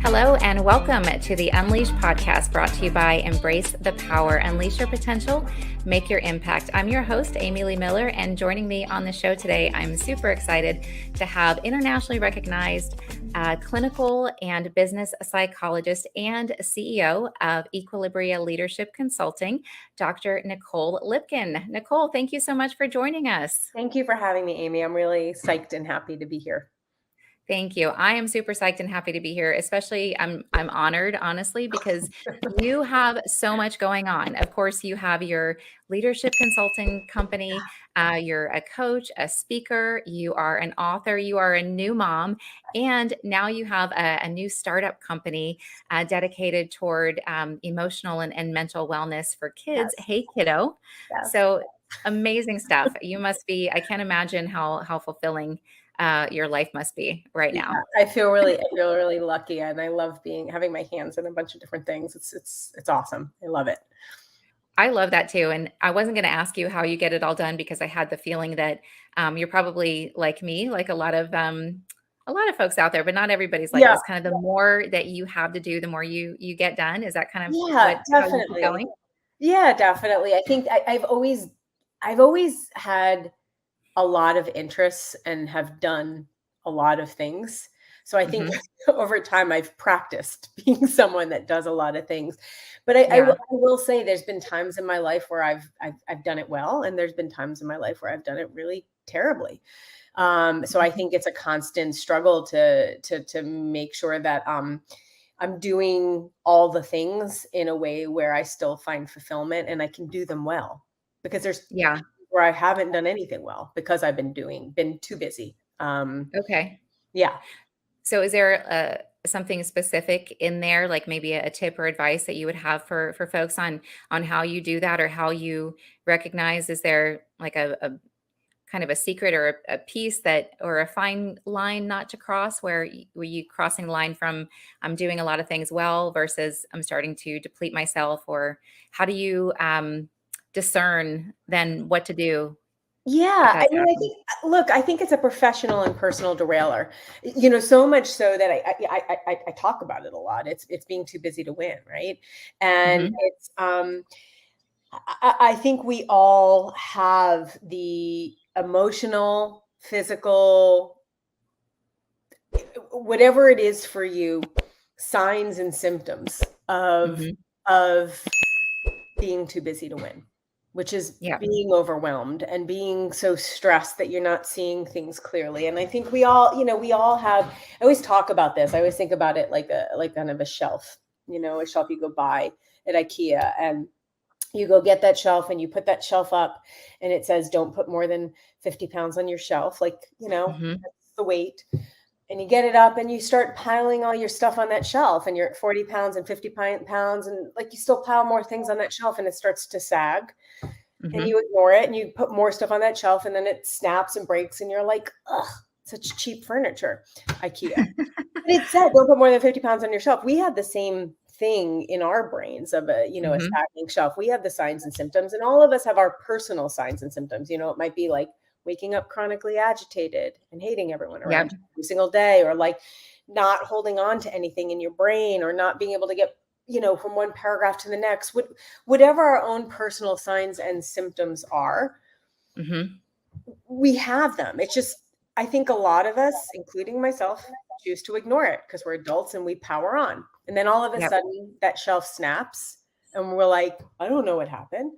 Hello and welcome to the Unleash podcast, brought to you by Embrace the Power, Unleash Your Potential, Make Your Impact. I'm your host, Amy Lee Miller, and joining me on the show today, I'm super excited to have internationally recognized clinical and business psychologist and CEO of Equilibria Leadership Consulting, Dr. Nicole Lipkin. Nicole, thank you so much for joining us. Thank you for having me, Amy. I'm really psyched and happy to be here. Thank you. I am super psyched and happy to be here. Especially, I'm honored, honestly, because you have so much going on. Of course, you have your leadership consulting company. You're a coach, a speaker. You are an author. You are a new mom, and now you have a new startup company dedicated toward emotional and mental wellness for kids. Yes. Hey, kiddo. Yes. So amazing stuff. You must be. I can't imagine how fulfilling your life must be right now. Yeah, I feel really lucky, and I love having my hands in a bunch of different things. It's awesome. I love it. I love that too. And I wasn't going to ask you how you get it all done, because I had the feeling that you're probably like me, like a lot of folks out there, but not everybody's like this. Kind of the more that you have to do, the more you get done. Is that kind of definitely. how you keep going? Yeah, definitely. I think I've always had a lot of interests and have done a lot of things. So I think over time I've practiced being someone that does a lot of things. But I will say there's been times in my life where I've done it well, and there's been times in my life where I've done it really terribly. So I think it's a constant struggle to make sure that I'm doing all the things in a way where I still find fulfillment and I can do them well, because there's where I haven't done anything well because I've been too busy. Okay. Yeah. So is there something specific in there, like maybe a tip or advice that you would have for folks on how you do that, or how you recognize? Is there like a kind of a secret or a piece that, or a fine line not to cross, where you crossing the line from I'm doing a lot of things well versus I'm starting to deplete myself? Or how do you discern then what to do? Yeah. I mean, I think it's a professional and personal derailer, so much so that I talk about it a lot. It's being too busy to win. Right. And it's, I think we all have the emotional, physical, whatever it is for you, signs and symptoms of being too busy to win, which is being overwhelmed and being so stressed that you're not seeing things clearly. And I think we all have, I always talk about this. I always think about it like kind of a shelf, a shelf you go buy at IKEA, and you go get that shelf and you put that shelf up, and it says, don't put more than 50 pounds on your shelf. That's the weight. And you get it up and you start piling all your stuff on that shelf, and you're at 40 pounds and 50 pounds. And you still pile more things on that shelf, and it starts to sag, and you ignore it, and you put more stuff on that shelf, and then it snaps and breaks. And you're like, ugh, such cheap furniture, IKEA. But it said, don't put more than 50 pounds on your shelf. We have the same thing in our brains of a stacking shelf. We have the signs and symptoms, and all of us have our personal signs and symptoms. It might be like waking up chronically agitated and hating everyone around every single day, or like not holding on to anything in your brain, or not being able to get, from one paragraph to the next. Whatever our own personal signs and symptoms are, we have them. It's just, I think a lot of us, including myself, choose to ignore it because we're adults and we power on. And then all of a sudden that shelf snaps, and we're like, I don't know what happened.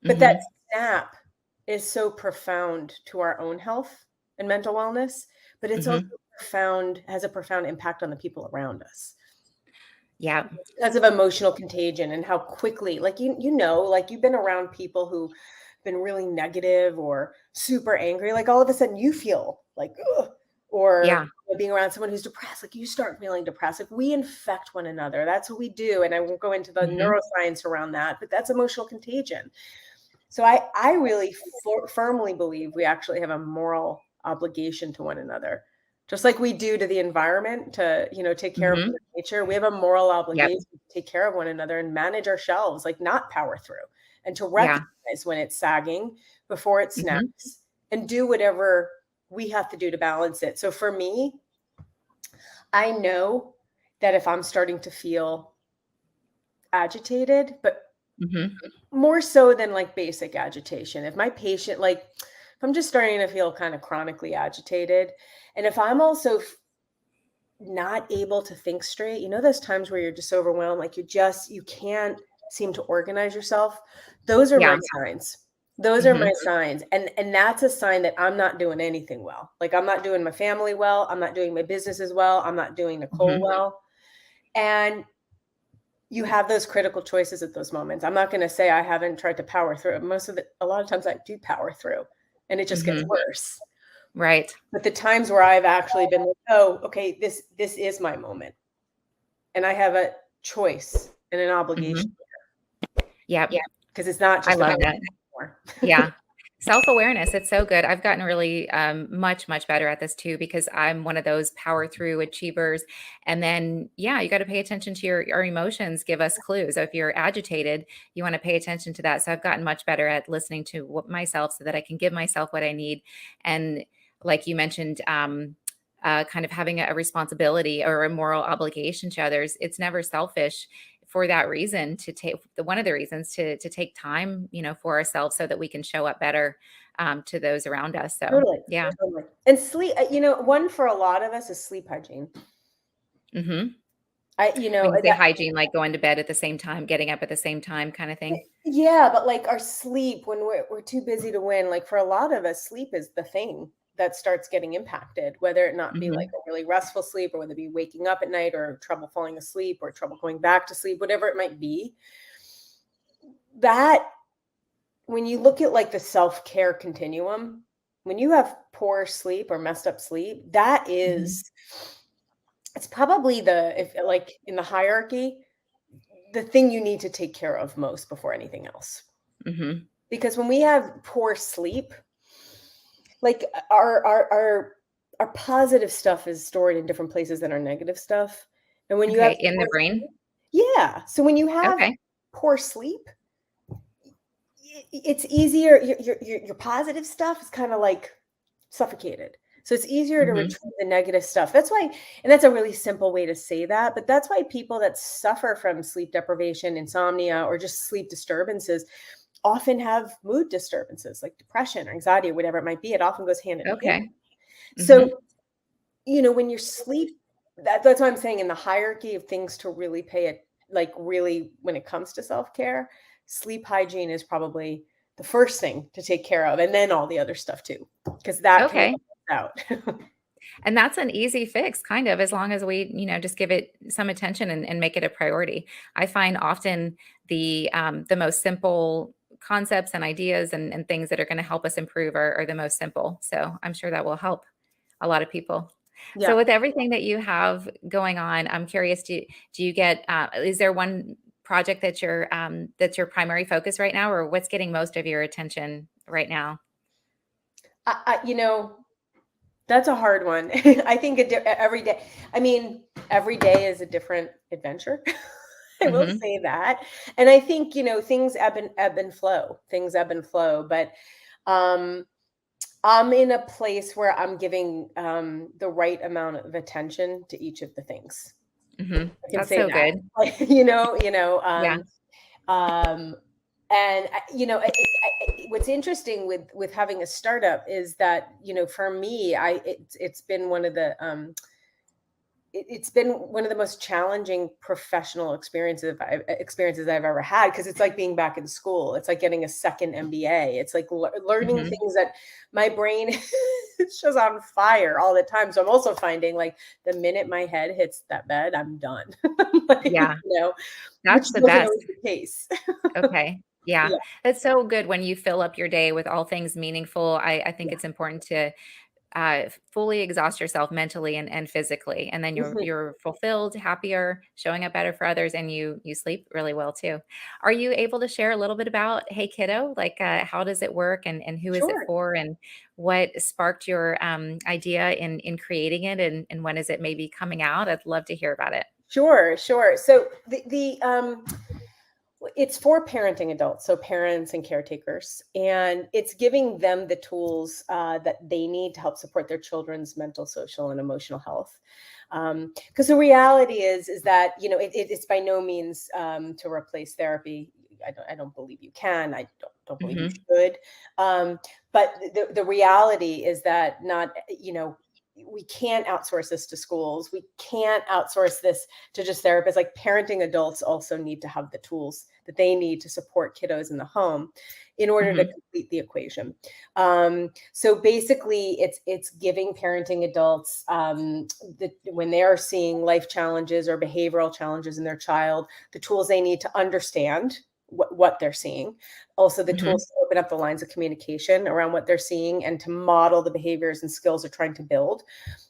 But that snap is so profound to our own health and mental wellness, but it's also has a profound impact on the people around us. Yeah. because of emotional contagion and how quickly, like, like you've been around people who been really negative or super angry, like all of a sudden you feel like, ugh, or Yeah. being around someone who's depressed, like you start feeling depressed. Like we infect one another. That's what we do. And I won't go into the Hmm. neuroscience around that, but that's emotional contagion. So I really firmly believe we actually have a moral obligation to one another. Just like we do to the environment to, take care of Hmm. nature, we have a moral Yep. obligation to take care of one another and manage ourselves, like not power through, and to Yeah. recognize when it's sagging before it Hmm. snaps and do whatever we have to do to balance it. So for me, I know that if I'm starting to feel agitated, but Hmm. more so than like basic agitation. If my patient, like, if I'm just starting to feel kind of chronically agitated, and if I'm also not able to think straight, those times where you're just overwhelmed, like you can't seem to organize yourself. Those are my Yeah. signs. Those are Hmm. my signs. And that's a sign that I'm not doing anything well. Like I'm not doing my family well. I'm not doing my business as well. I'm not doing Nicole Hmm. well. And you have those critical choices at those moments. I'm not going to say I haven't tried to power through. A lot of times I do power through and it just gets Hmm. worse. Right. But the times where I've actually been like, oh, okay, this is my moment. And I have a choice and an Hmm. obligation. Yep. Yeah. Because it's not I just love about that. anymore. Yeah. Self-awareness, it's so good. I've gotten really much, much better at this too because I'm one of those power through achievers. And then, yeah, you got to pay attention to your emotions, give us clues. So if you're agitated, you want to pay attention to that. So I've gotten much better at listening to myself so that I can give myself what I need. And like you mentioned, kind of having a responsibility or a moral obligation to others, it's never selfish for that reason to take one of the reasons to take time, for ourselves so that we can show up better to those around us. So Totally. yeah. Totally. And sleep, one for a lot of us is sleep hygiene. Hmm. I, you know, When you say that, hygiene, like going to bed at the same time, getting up at the same time kind of thing. yeah, but like our sleep, when we're too busy to win, like for a lot of us, sleep is the thing that starts getting impacted, whether it not be like Hmm. a really restful sleep or whether it be waking up at night or trouble falling asleep or trouble going back to sleep, whatever it might be. That when you look at like the self-care continuum, when you have poor sleep or messed up sleep, that Hmm. is, it's probably if like in the hierarchy, the thing you need to take care of most before anything else. Hmm. Because when we have poor sleep, like our positive stuff is stored in different places than our negative stuff. And when you have Okay. In the poor brain. sleep, yeah. So when you have Okay. poor sleep, it's easier. Your positive stuff is kind of like suffocated. So it's easier to Hmm. retrieve the negative stuff. That's why, and that's a really simple way to say that, but that's why people that suffer from sleep deprivation, insomnia, or just sleep disturbances often have mood disturbances like depression or anxiety or whatever it might be. It often goes hand in hand. Okay. Hmm. So, when your sleep, that's why I'm saying in the hierarchy of things to really pay it, like really when it comes to self-care, sleep hygiene is probably the first thing to take care of, and then all the other stuff too, because that can Okay. out. And that's an easy fix, kind of, as long as we, just give it some attention and make it a priority. I find often the most simple concepts and ideas and things that are going to help us improve are the most simple. So I'm sure that will help a lot of people. So Yeah. with everything that you have going on, I'm curious, do you get is there one project that's your primary focus right now, or what's getting most of your attention right now? That's a hard one. I think every day, I mean, every day is a different adventure. I will Hmm. say that. And I think, things ebb and flow. Things ebb and flow. But um, I'm in a place where I'm giving the right amount of attention to each of the things. Hmm. I can That's say so that. good. Like, Yeah. um, and what's interesting with having a startup is that for me, it's been one of the it's been one of the most challenging professional experiences I've ever had, because it's like being back in school. It's like getting a second MBA. It's like learning Mhm. things that my brain is just on fire all the time. So I'm also finding, like, the minute my head hits that bed, I'm done. Like, Yeah, which that's the wasn't best. always the case. Okay. Yeah. Yeah. That's so good when you fill up your day with all things meaningful. I think Yeah. it's important to fully exhaust yourself mentally and physically, and then Mhm. you're fulfilled, happier, showing up better for others, and you sleep really well too. Are you able to share a little bit about Hey Kiddo? Like, how does it work, and who is it Sure. for, and what sparked your idea in creating it, and when is it maybe coming out? I'd love to hear about it. Sure, sure. So it's for parenting adults, so parents and caretakers, and it's giving them the tools that they need to help support their children's mental, social, and emotional health. Because the reality is that, it's by no means to replace therapy. I don't believe you can. I don't believe you Hmm. should. But the reality is that not, we can't outsource this to schools. We can't outsource this to just therapists. Like, parenting adults also need to have the tools that they need to support kiddos in the home in order to Hmm. complete the equation. So basically, it's giving parenting adults, when they are seeing life challenges or behavioral challenges in their child, the tools they need to understand what they're seeing. Also, the Hmm. tools to open up the lines of communication around what they're seeing and to model the behaviors and skills they're trying to build,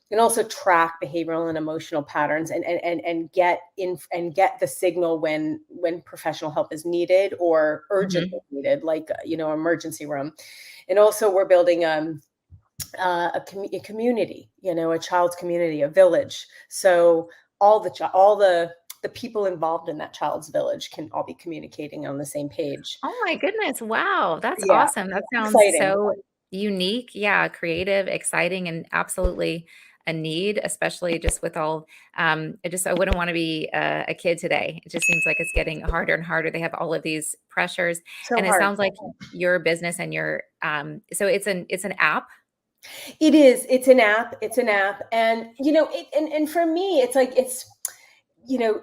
and also track behavioral and emotional patterns, and get the signal when professional help is needed or urgently Hmm. needed, like, emergency room. And also, we're building a community, a child's community, a village. So all the people involved in that child's village can all be communicating on the same page. Oh my goodness. Wow. That's Yeah, awesome. That sounds exciting. so unique. Yeah, creative, exciting, and absolutely a need, especially just with all I wouldn't want to be a kid today. It just seems like it's getting harder and harder. They have all of these pressures. So And it hard. sounds like your business and your so it's an app. It is. It's an app. It's an app. And, and for me, it's like, you know,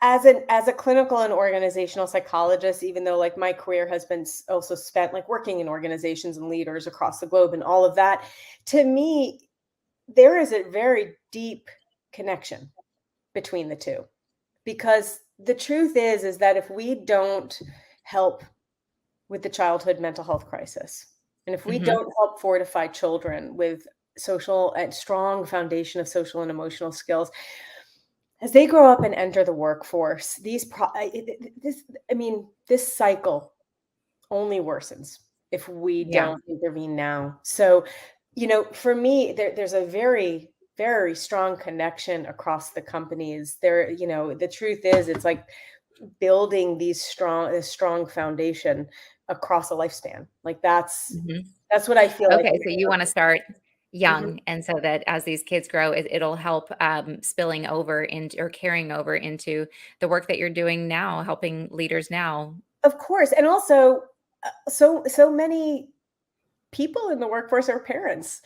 as a clinical and organizational psychologist, even though, like, my career has been also spent, like, working in organizations and leaders across the globe and all of that, to me, there is a very deep connection between the two. Because the truth is that if we don't help with the childhood mental health crisis, and if we Hmm. don't help fortify children with social and strong foundation of social and emotional skills as they grow up and enter the workforce, this cycle only worsens if we Yeah. don't intervene now. So, for me, there's a very, very strong connection across the companies. The truth is, it's like building this strong foundation across a lifespan. Like, Hmm. that's what I feel like. Okay, so you want to start Mhm. young, and so that as these kids grow, it'll help spilling over into or carrying over into the work that you're doing now, helping leaders now. Of course, and also, so many people in the workforce are parents,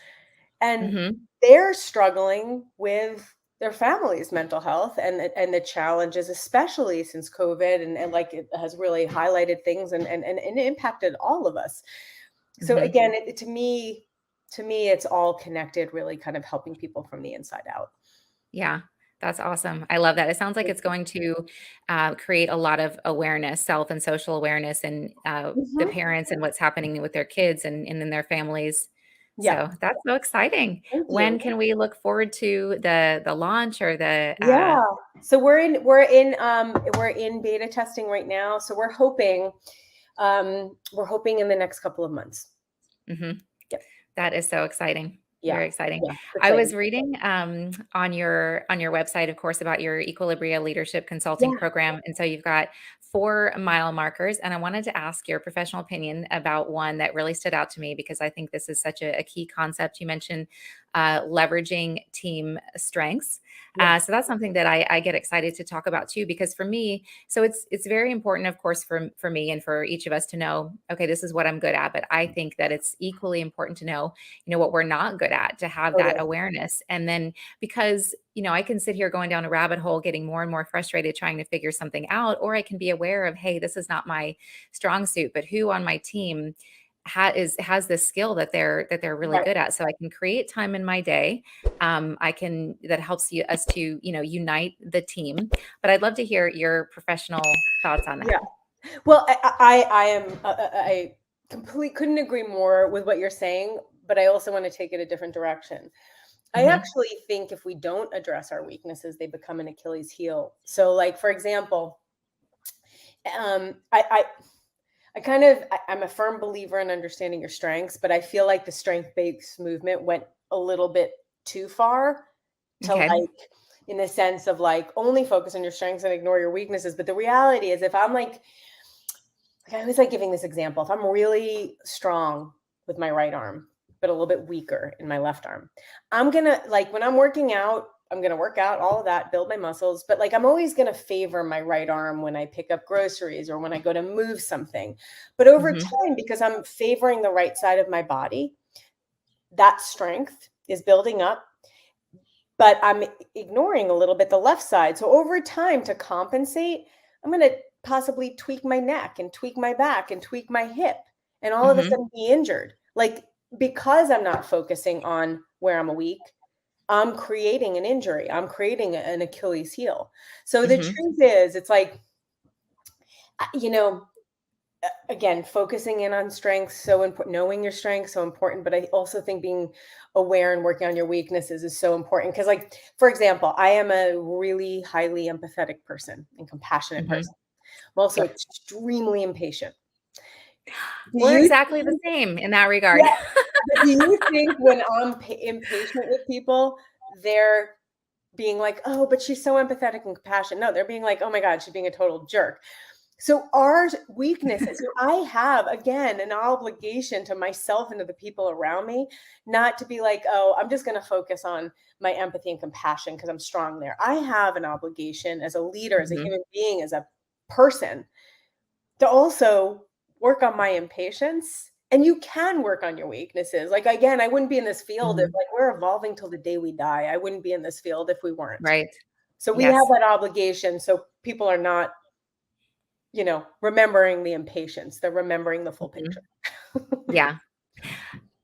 and Hmm. they're struggling with their family's mental health, and the challenges, especially since COVID, and like, it has really highlighted things, and impacted all of us. So Hmm. again, to me, it's all connected, really kind of helping people from the inside out. Yeah, that's awesome. I love that. It sounds like it's going to create a lot of awareness, self and social awareness, and the Mhm. parents and what's happening with their kids and in their families. Yeah. So that's so exciting. Thank When you. can we look forward to the launch or the Yeah. So we're in beta testing right now. So we're hoping in the next couple of months. mhm. Yep. That is so exciting. Yeah. Very exciting. Yeah. It's I exciting. was reading on your website, of course, about your Equilibria Leadership Consulting Yeah. program, and so you've got 4 mile markers. And I wanted to ask your professional opinion about one that really stood out to me because I think this is such a key concept. You mentioned leveraging team strengths, Yeah. so that's something that I get excited to talk about too. Because for me, so it's very important, of course, for me and for each of us to know, okay, this is what I'm good at, but I think that it's equally important to know what we're not good good at, to have that Totally. awareness. And then because, I can sit here going down a rabbit hole, getting more and more frustrated trying to figure something out, or I can be aware of, hey, this is not my strong suit, but who on my team has this skill that they're really Right. good at. So I can create time in my day. That helps us to, unite the team. But I'd love to hear your professional thoughts on that. Yeah. Well, I am, I completely couldn't agree more with what you're saying, but I also want to take it a different direction. I Hmm. actually think if we don't address our weaknesses, they become an Achilles heel. So, like, for example, I'm a firm believer in understanding your strengths, but I feel like the strength-based movement went a little bit too far to, Okay. like, in the sense of, like, only focus on your strengths and ignore your weaknesses. But the reality is, if I'm like I always like giving this example. If I'm really strong with my right arm, but a little bit weaker in my left arm, I'm gonna like when I'm working out, I'm gonna work out all of that, build my muscles, but like I'm always gonna favor my right arm when I pick up groceries or when I go to move something. But over Hmm. time, because I'm favoring the right side of my body, that strength is building up, but I'm ignoring a little bit the left side. So over time, to compensate, I'm going to possibly tweak my neck and tweak my back and tweak my hip and all of a Hmm. sudden be injured. Like because I'm not focusing on where I'm weak, I'm creating an injury. I'm creating an Achilles heel. So the Hmm. truth is, it's like, you know, again, focusing in on strengths so important, knowing your strengths so important, but I also think being aware and working on your weaknesses is so important because, like, for example, I am a really highly empathetic person and compassionate Hmm. person. I'm also extremely impatient. Do We're you exactly the think, same in that regard. yeah, but do you think when I'm impatient with people, they're being like, oh, but she's so empathetic and compassionate? No, they're being like, oh my God, she's being a total jerk. So our weaknesses, so I have again an obligation to myself and to the people around me, not to be like, oh, I'm just going to focus on my empathy and compassion because I'm strong there. I have an obligation as a leader, as a Hmm. human being, as a person to also work on my impatience. And you can work on your weaknesses. Like again, I wouldn't be in this field if Hmm. like we're evolving till the day we die. I wouldn't be in this field if we weren't. Right. So we have Yes. that obligation so people are not remembering the impatience, they're remembering the full Mhm. picture. Yeah.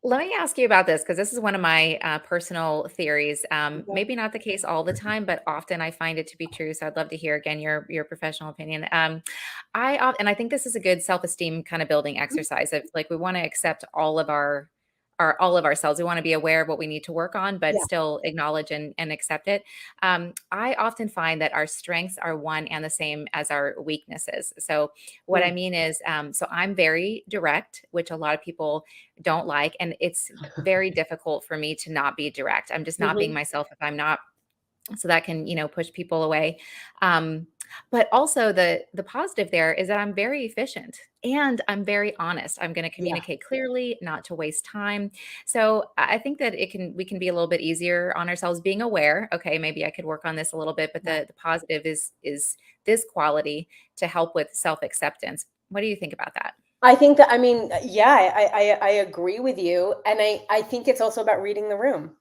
Let me ask you about this because this is one of my personal theories. Okay. Maybe not the case all the time, but often I find it to be true. So I'd love to hear again your professional opinion. And I think this is a good self esteem kind of building exercise. If like we want to accept all of ourselves, we want to be aware of what we need to work on, but Yeah. still acknowledge and accept it. I often find that our strengths are one and the same as our weaknesses. So what I Mm. mean is, so I'm very direct, which a lot of people don't like. And it's very difficult for me to not be direct. I'm just not being Mhm. myself if I'm not. So that can, push people away. Um, but also the positive there is that I'm very efficient and I'm very honest. I'm going to Yeah. communicate clearly, not to waste time. So I think that we can be a little bit easier on ourselves, being aware. Okay, maybe I could work on this a little bit, but Yeah. the positive is this quality to help with self acceptance. What do you think about that? I think that I mean, yeah, I agree with you, and I think it's also about reading the room.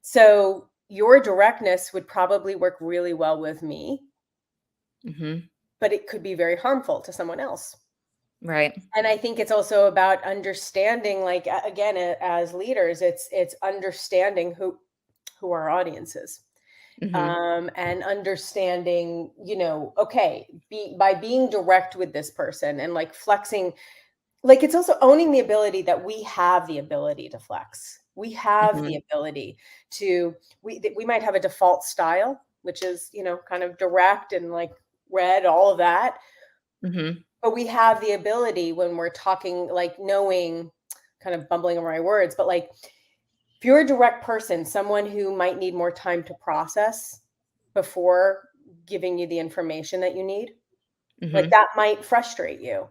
So, your directness would probably work really well with me, Hmm. but it could be very harmful to someone else. Right. And I think it's also about understanding, like, again, as leaders, it's understanding who our audience is. Hmm. And understanding, okay, by being direct with this person and like flexing, like it's also owning the ability that we have the ability to flex. We have the Hmm. ability to, we might have a default style, which is, kind of direct and like red, all of that. Hmm. But we have the ability when we're talking, like knowing, kind of bumbling over my words, but like if you're a direct person, someone who might need more time to process before giving you the information that you need, like Hmm. that might frustrate you.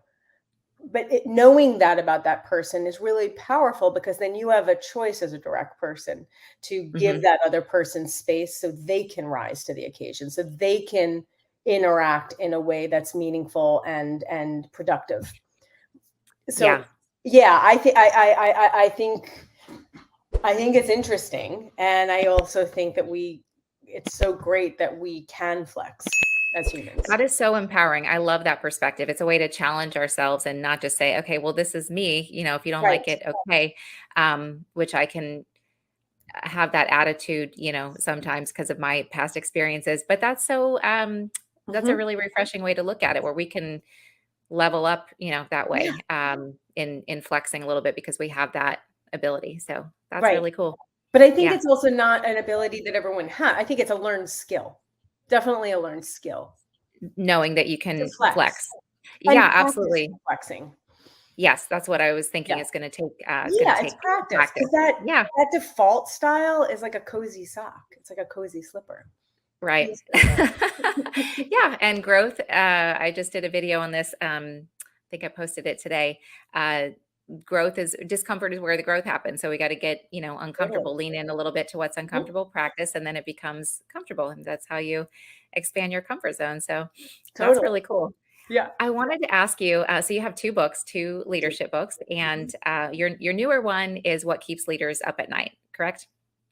But knowing that about that person is really powerful because then you have a choice as a direct person to give Hmm. that other person space so they can rise to the occasion, so they can interact in a way that's meaningful and productive. So Yeah. yeah, I think I think it's interesting. And I also think that it's so great that we can flex as humans. That is so empowering. I love that perspective. It's a way to challenge ourselves and not just say, okay, well, this is me. If you don't like Right. it, okay. Which I can have that attitude, sometimes because of my past experiences. But that's a Hmm. really refreshing way to look at it, where we can level up, that Yeah. way, in flexing a little bit because we have that ability. So that's Right. really cool. But I think Yeah. it's also not an ability that everyone has. I think it's a learned skill. Definitely a learned skill Knowing that you to can flex flex. and Yeah, practice absolutely. flexing. Yes, that's what I was thinking. Yeah. It's gonna Yeah, it's take practice practice. because that Yeah. that default style is like a cozy sock. It's like a cozy slipper. Right. Easily. Yeah, and growth, I just did a video on this, I think I posted it today. Uh, Growth is discomfort is where the growth happens, so we gotta get, Totally. uncomfortable, lean in a little bit to what's Mhm. uncomfortable, practice, and then it becomes comfortable, and that's how you expand your comfort zone, so that's Totally. really cool. Yeah. I wanted to ask you, so you have 2 books, 2 Do. leadership books, Mhm. and, your newer one is What Keeps Leaders Up at Night, correct?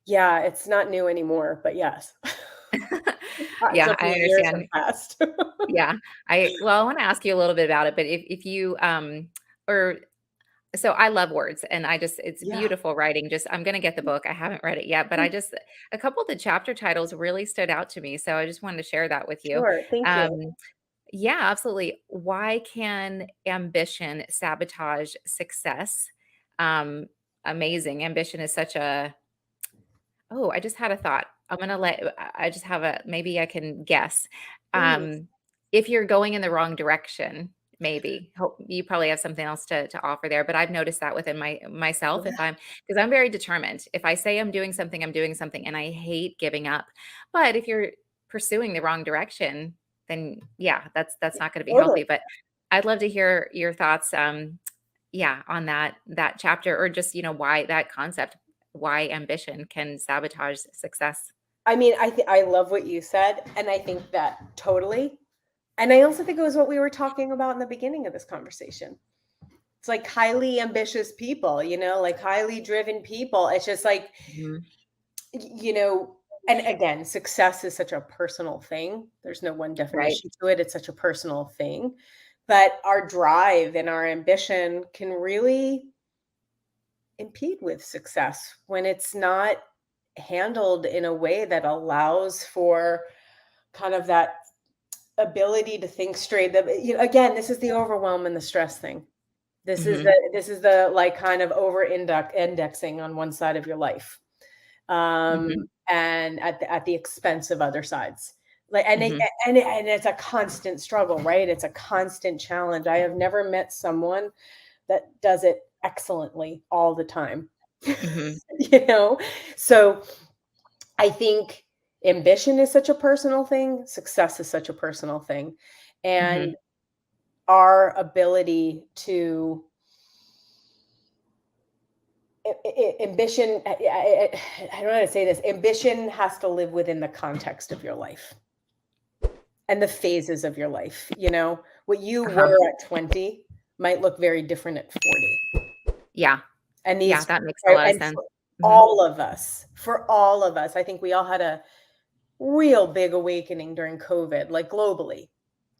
Yeah, it's not new anymore, but yes. So Yeah, a I few years have understand. passed. Yeah. I wanna ask you a little bit about it, but if you, or so I love words, and it's Yeah, beautiful writing. Just I'm gonna get the book. I haven't read it yet, but a couple of the chapter titles really stood out to me, so I just wanted to share that with you. sure. Thank you. Um, yeah, absolutely. Why can ambition sabotage success? Um, Amazing. Ambition is such a Oh, I just had a thought. I just have a maybe I can guess. Please. Um, if you're going in the wrong direction, maybe. You probably have something else to offer there, but I've noticed that within myself, Yeah, because I'm very determined. If I say I'm doing something, and I hate giving up. But if you're pursuing the wrong direction, then yeah, that's not gonna be totally. healthy. But I'd love to hear your thoughts, yeah, on that chapter, or just, why that concept, why ambition can sabotage success. I mean, I love what you said, and I think that totally. And I also think it was what we were talking about in the beginning of this conversation. It's like highly ambitious people, like highly driven people. It's just like, Mhm. you know, and again, success is such a personal thing. There's no one Right. definition to it. It's such a personal thing. But our drive and our ambition can really impede with success when it's not handled in a way that allows for kind of that ability to think straight. Again, this is the overwhelm and the stress thing. Mhm. This is the like kind of over indexing on one side of your life, Mhm. and at the expense of other sides. Like Mhm. and it's a constant struggle, right? It's a constant challenge. I have never met someone that does it excellently all the time. Mhm. you know? So I think ambition is such a personal thing, success is such a personal thing. And Mhm. our ability to ambition, I don't know how to say this. Ambition has to live within the context of your life and the phases of your life. What you Uh-huh. were at 20 might look very different at 40. Yeah. And Yeah, these, that makes a right, lot of and sense. Mhm. for all of us, I think we all had a real big awakening during COVID, like globally.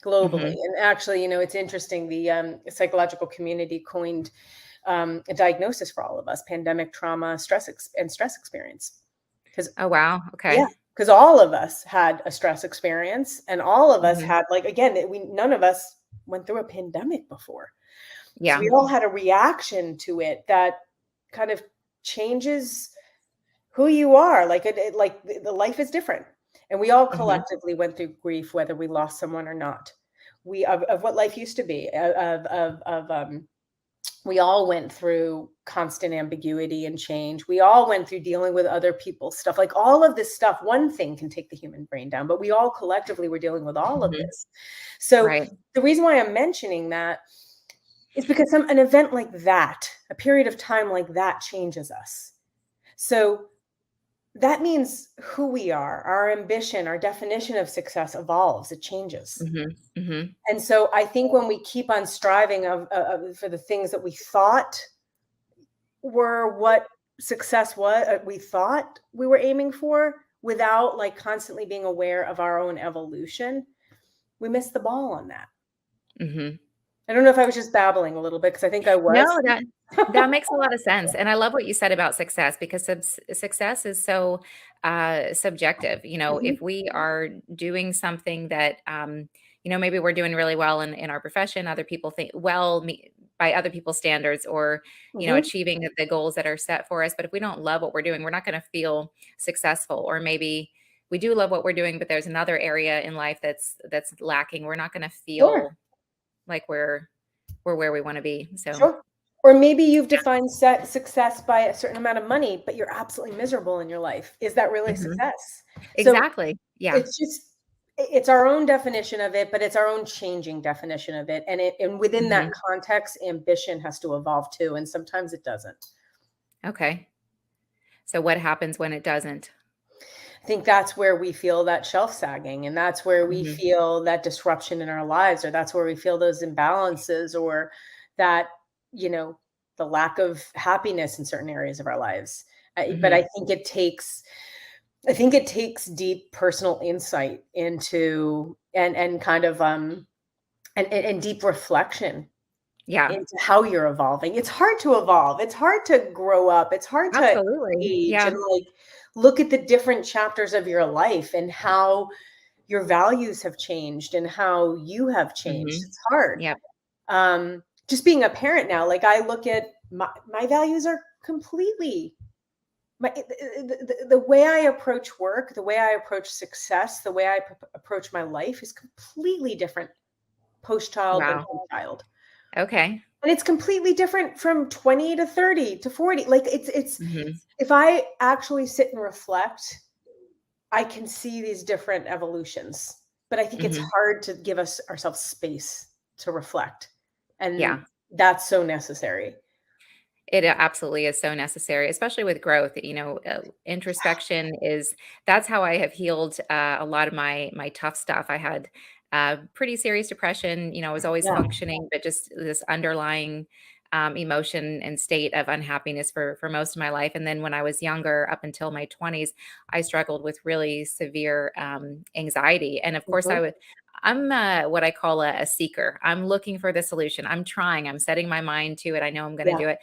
Mhm. And actually, it's interesting. The psychological community coined a diagnosis for all of us: pandemic trauma, and stress experience. Because Oh, wow. yeah, Okay. because all of us had a stress experience, and all of us Mhm. had, like, again, we none of us went through a pandemic before, so Yeah. we all had a reaction to it that kind of changes who you are. Like like the life is different, and we all Mhm. collectively went through grief, whether we lost someone or not. We of what life used to be, we all went through constant ambiguity and change. We all went through dealing with other people's stuff. Like all of this stuff, one thing can take the human brain down, but we all collectively were dealing with all of Mhm. this. So Right. the reason why I'm mentioning that is because an event like that, a period of time like that, changes us. So that means who we are, our ambition, our definition of success evolves, it changes. Mhm. Mhm. And so I think when we keep on striving for the things that we thought were what success we thought we were aiming for without like constantly being aware of our own evolution, we missed the ball on that. Mhm. I don't know if I was just babbling a little bit because I think I No, was. that makes a lot of sense, and I love what you said about success because success is so, subjective. Mhm. If we are doing something that, maybe we're doing really well in our profession, other people think well, by other people's standards, or, Mhm. achieving the goals that are set for us, but if we don't love what we're doing, we're not gonna feel successful. Or maybe we do love what we're doing, but there's another area in life that's lacking. We're not gonna Sure. feel like we're where we wanna be, so Sure. Or maybe you've defined success by a certain amount of money, but you're absolutely miserable in your life. Is that really Mhm. success? So Exactly. Yeah. it's just it's our own definition of it, but it's our own changing definition of it. And within that Mhm. context, ambition has to evolve too, and sometimes it doesn't. Okay. So what happens when it doesn't? I think that's where we feel that shelf sagging, and that's where we Mhm. feel that disruption in our lives, or that's where we feel those imbalances, or that, you know, the lack of happiness in certain areas of our lives. But Mhm. I think it takes deep personal insight into and kind of and deep reflection Yeah. into how you're evolving. It's hard to evolve. It's hard to grow up. It's hard to Absolutely. age Yeah. and like look at the different chapters of your life and how your values have changed and how you have changed. Mhm. It's hard. Yep. Just being a parent now, like I look at my values are completely the way I approach work, the way I approach success, the way I approach my life is completely different post child than Wow. pre child. Okay. And it's completely different from 20 to 30 to 40. Like it's Mhm. if I actually sit and reflect, I can see these different evolutions. But I think it's Mhm. hard to give us ourselves space to reflect. And Yeah. that's so necessary. It absolutely is so necessary, especially with growth. Introspection is that's how I have healed a lot of my tough stuff. I had pretty serious depression. I was always Yeah. functioning, but just this underlying emotion and state of unhappiness for most of my life. And then when I was younger, up until my 20s, I struggled with really severe anxiety. And of course, Mhm. I'm what I call a seeker. I'm looking for the solution. I'm trying. I'm setting my mind to it. I know I'm going to Yeah. do it.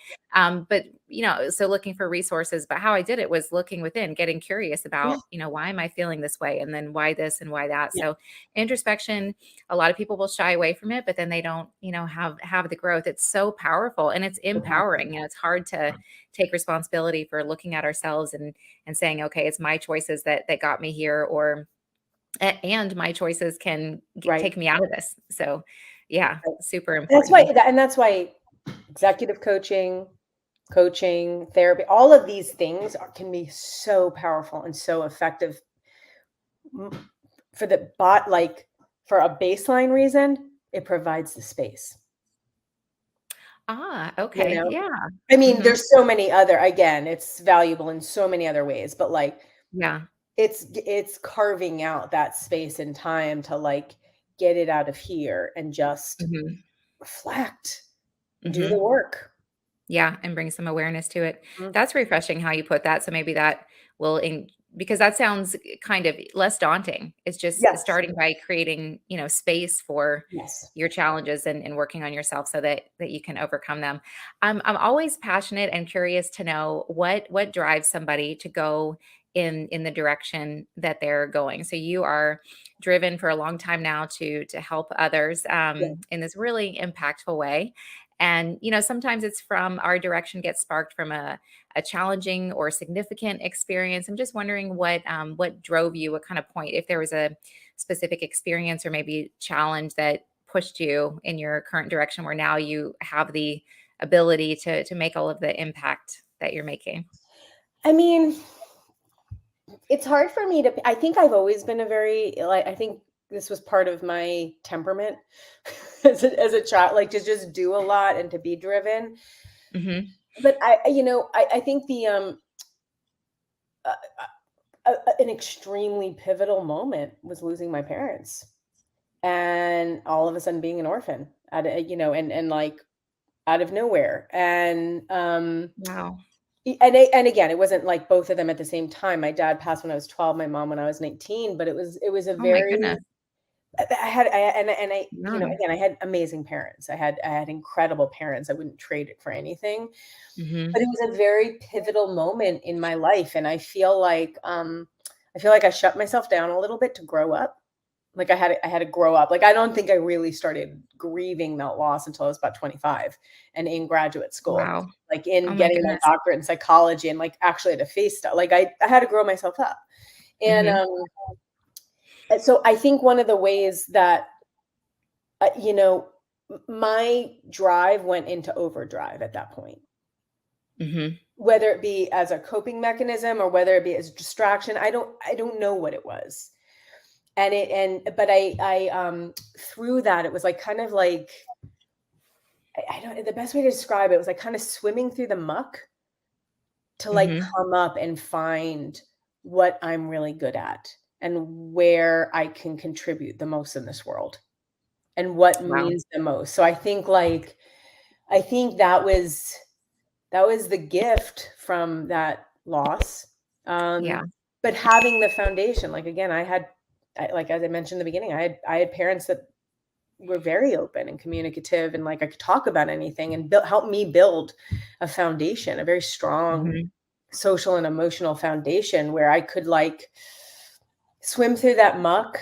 But so looking for resources, but how I did it was looking within, getting curious Yeah. about, why am I feeling this way? And then why this and why that? Yeah. So introspection, a lot of people will shy away from it, but then they don't, have the growth. It's so powerful and it's So powerful. empowering. It's hard to take responsibility for looking at ourselves and saying, okay, it's my choices that got me here, or and my choices can Right. take me out of this. So yeah, Right. super That's why important. and that's why executive coaching, therapy, all of these things can be so powerful and so effective for the bot like for a baseline reason, it provides the space, Ah, you okay. know? Yeah. I mean, Mhm. there's so many other again, it's valuable in so many other ways, but like Yeah. it's carving out that space and time to like get it out of here and just Mhm. reflect, do the Mhm. work. Yeah, and bring some awareness to it. Mhm. That's refreshing how you put that, so maybe that will because that sounds kind of less daunting. It's just Yes. starting by creating, space for Yes. your challenges and working on yourself so that you can overcome them. I'm always passionate and curious to know what drives somebody to go in the direction that they're going. So you are driven for a long time now to help others Yeah. in this really impactful way. And, sometimes it's from our direction gets sparked from a challenging or significant experience. I'm just wondering what drove you, what kind of point, if there was a specific experience or maybe challenge that pushed you in your current direction where now you have the ability to make all of the impact that you're making. I mean, it's hard for me to I think I've always been a very like I think this was part of my temperament as a child, like to just do a lot and to be driven. Hmm. But I think uh, an extremely pivotal moment was losing my parents and all of a sudden being an orphan and like out of nowhere. And Wow. And again, it wasn't like both of them at the same time. My dad passed when I was 12, my mom when I was 19, but it was a Oh my very goodness. I Young. again, I had amazing parents. I had incredible parents. I wouldn't trade it for anything. Mhm. But it was a very pivotal moment in my life, and I feel like I shut myself down a little bit to grow up. Like, I had to grow up. Like, I don't think I really started grieving that loss until I was about 25 and in graduate school, Wow. like, Oh in my getting my goodness. doctorate in psychology and, like, actually had to face stuff. Like, I had to grow myself up. And, Mhm. so I think one of the ways that, you know, my drive went into overdrive at that point. Mhm. Whether it be as a coping mechanism or whether it be as distraction, I don't know what it was. But through that, it was like kind of like I don't the best way to describe it was like kind of swimming through the muck to like Mhm. come up and find what I'm really good at and where I can contribute the most in this world and what Wow. means the most. So I think that was the gift from that loss. Yeah. But having the foundation, like again, like as I mentioned in the beginning, I had parents that were very open and communicative, and like I could talk about anything and help me build a foundation, a very strong Mhm. social and emotional foundation where I could like swim through that muck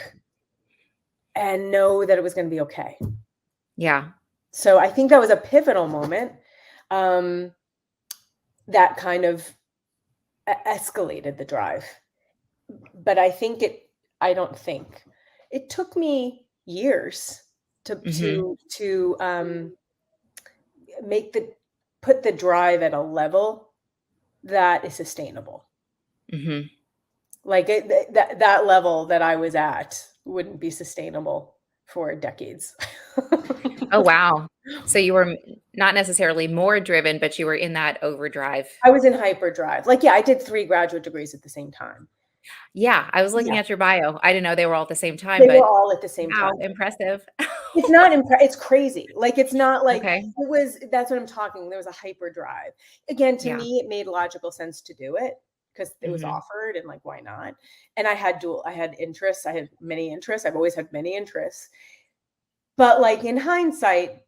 and know that it was going to be okay. Yeah. So I think that was a pivotal moment um, that kind of escalated the drive. But I don't think it took me years to Mhm. to to make the put the drive at a level that is sustainable. Mhm. Like that level that I was at wouldn't be sustainable for decades. Oh, wow. So you were not necessarily more driven, but you were in that overdrive. I was in hyperdrive. Like, yeah, I did 3 graduate degrees at the same time. Yeah, I was looking Yeah, at your bio. I didn't know they were all at the same time, they were but all at the same wow, time. impressive. It's not it's crazy. Like, it's not like Okay. that's what I'm talking, there was a hyperdrive. Again, to Yeah. me, it made logical sense to do it because it was Mhm. offered and, like, why not? And I had interests, I had many interests, I've always had many interests. But, like, in hindsight,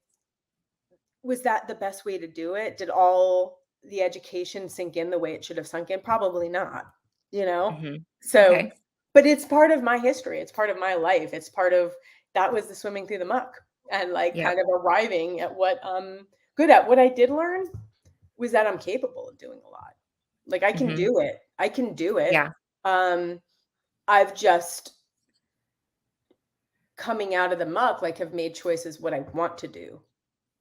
was that the best way to do it? Did all the education sink in the way it should have sunk in? Probably not, you know? Mhm. So, Okay. but it's part of my history. It's part of my life. It's part of that was the swimming through the muck and like Yep. kind of arriving at what I'm good at. What I did learn was that I'm capable of doing a lot. Like I can Mhm. do it. I can do it. Yeah. Um, I've just coming out of the muck, like have made choices what I want to do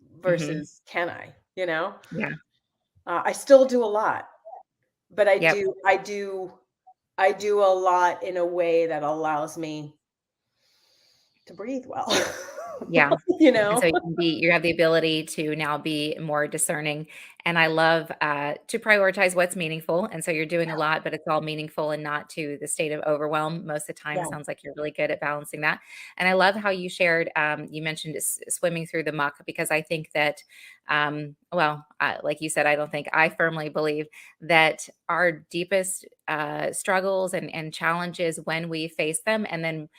Mhm. versus can I, you know? Yeah. I still do a lot, but I Yep. do I do I do a lot in a way that allows me to breathe well, Yeah. you And know? so you have the ability to now be more discerning. And I love to prioritize what's meaningful. And so you're doing a lot, but it's all meaningful and not to the state of overwhelm most of the time. Yeah, Sounds like you're really good at balancing that. And I love how you shared, you mentioned swimming through the muck, because I think that, like you said, I don't think I firmly believe that our deepest struggles and challenges, when we face them, and then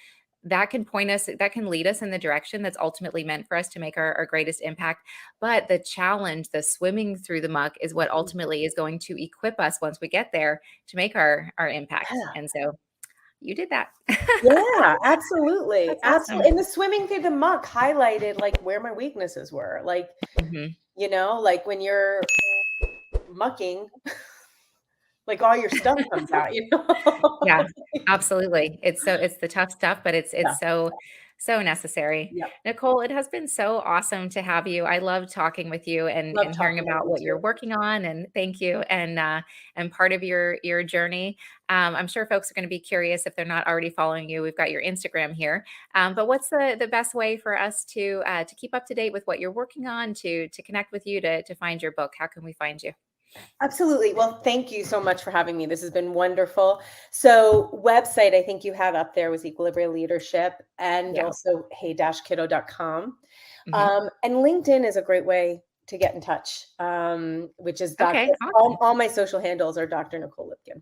that can lead us in the direction that's ultimately meant for us to make our greatest impact. But the challenge, the swimming through the muck, is what mhm, ultimately is going to equip us once we get there to make our impact. yeah. And so you did that. Yeah, absolutely, That's absolutely, awesome. and the swimming through the muck highlighted, like, where my weaknesses were, like, Mhm. like, when you're mucking, like, all your stuff comes out, you Yeah, know? absolutely. It's the tough stuff, but Yeah, it's so necessary. yeah, Nicole, it has been so awesome to have you. I love talking with you love and hearing talking with about you what you're too. working on, and thank you, and part of your journey. I'm sure folks are going to be curious if they're not already following you. We've got your Instagram here, but what's the best way for us to keep up to date with what you're working on, to connect with you, to find your book? How can we find you? Absolutely. Well, thank you so much for having me. This has been wonderful. So, website I think you have up there was Equilibrium Leadership and Yeah. also hey-kiddo.com. Hmm. And LinkedIn is a great way. to get in touch, which is Dr. Okay, awesome. All my social handles are Dr. Nicole Lipkin.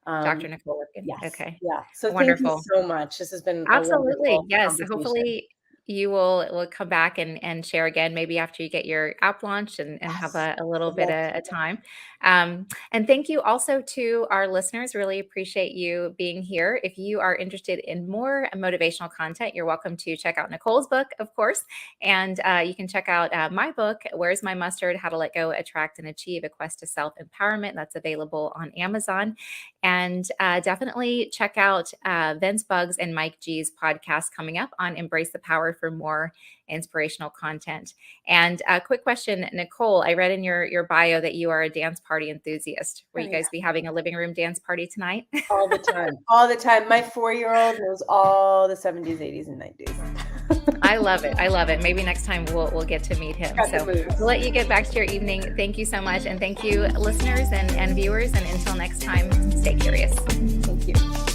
Dr. Um, Nicole Lipkin. yes, Okay, yeah. So thank you wonderful. so much. This has been a Absolutely. wonderful Yes. conversation. Hopefully you will come back and share again, maybe after you get your app launched and have Yes, a little I'd bit love of to. time. And thank you also to our listeners. Really appreciate you being here. If you are interested in more motivational content, you're welcome to check out Nicole's book, of course. And you can check out my book, Where's My Mustard? How to Let Go, Attract, and Achieve a Quest to Self-Empowerment. That's available on Amazon. And definitely check out Vince Bugs and Mike G's podcast coming up on Embrace the Power for more inspirational content. And a quick question, Nicole, I read in your bio that you are a dance party enthusiast. Will Oh, you yeah. guys be having a living room dance party tonight? All the time. All the time. My 4-year-old knows all the 70s, 80s, and 90s. I love it. I love it. Maybe next time we'll get to meet him. Got the So moves. we'll let you get back to your evening. Thank you so much. And thank you, listeners and viewers. And until next time, stay curious. Thank you.